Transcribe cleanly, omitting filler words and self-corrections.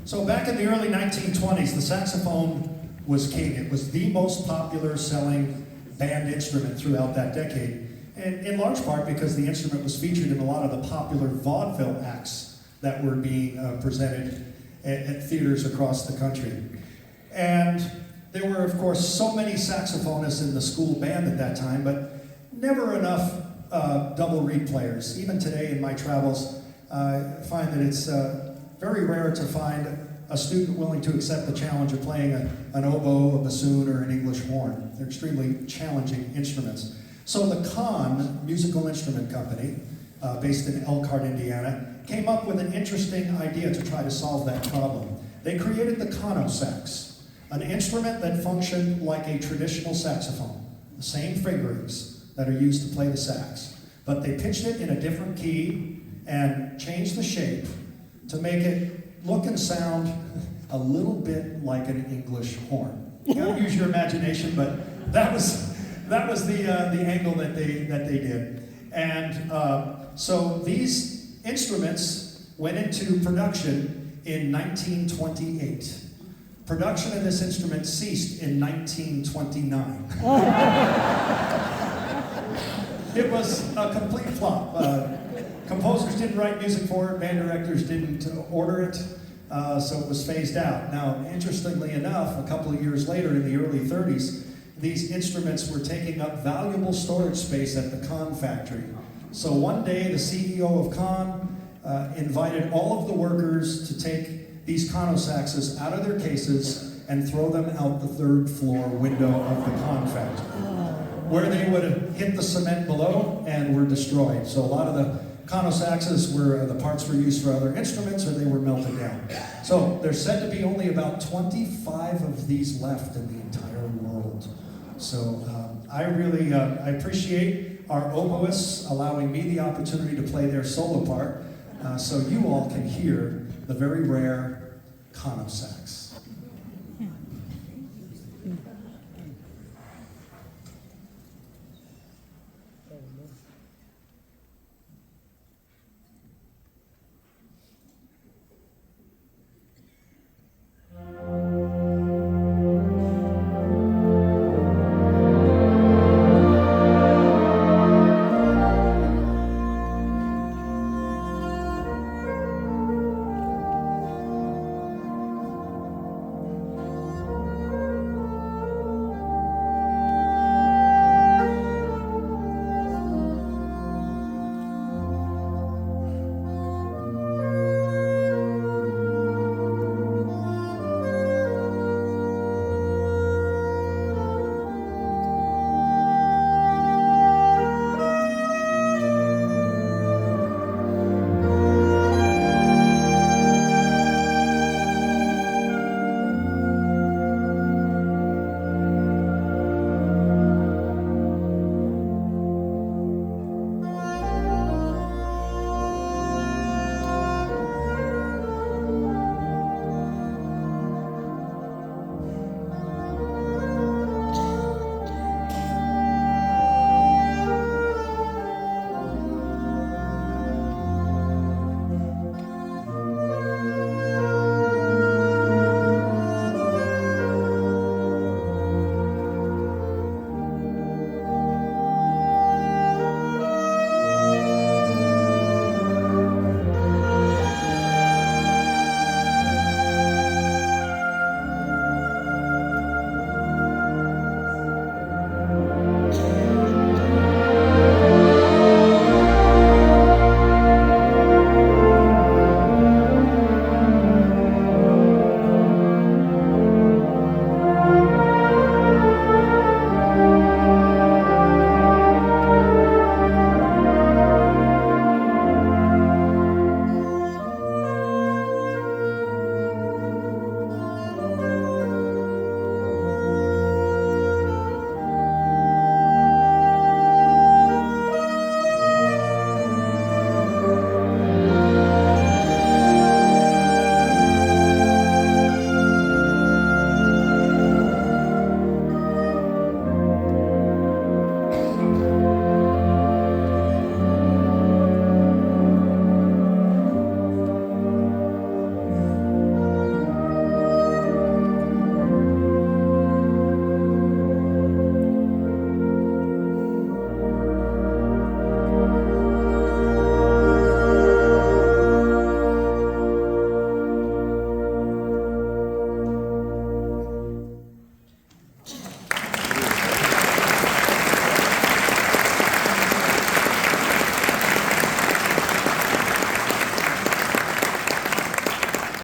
So back in the early 1920s, the saxophone was king. It was the most popular selling band instrument throughout that decade, and in large part because the instrument was featured in a lot of the popular vaudeville acts that were being presented at theaters across the country. And there were, of course, so many saxophonists in the school band at that time, but never enough double reed players. Even today in my travels, I find that it's very rare to find a student willing to accept the challenge of playing an oboe, a bassoon, or an English horn. They're extremely challenging instruments. So the Kahn Musical Instrument Company, based in Elkhart, Indiana, came up with an interesting idea to try to solve that problem. They created the conosax, an instrument that functioned like a traditional saxophone, the same fingerings that are used to play the sax, but they pitched it in a different key and changed the shape to make it look and sound a little bit like an English horn. You gotta use your imagination, but that was the angle that they did. And so these instruments went into production in 1928. Production of this instrument ceased in 1929. It was a complete flop. Composers didn't write music for it, band directors didn't order it, so it was phased out. Now, interestingly enough, a couple of years later, in the early 30s, these instruments were taking up valuable storage space at the Kahn factory. So one day, the CEO of Kahn invited all of the workers to take these conosaxes out of their cases and throw them out the third floor window of the Kahn factory, where they would have hit the cement below and were destroyed. So a lot of the conosaxes were, the parts were used for other instruments or they were melted down. So there's said to be only about 25 of these left in the entire world. So I really I appreciate our oboists allowing me the opportunity to play their solo part so you all can hear the very rare conosax.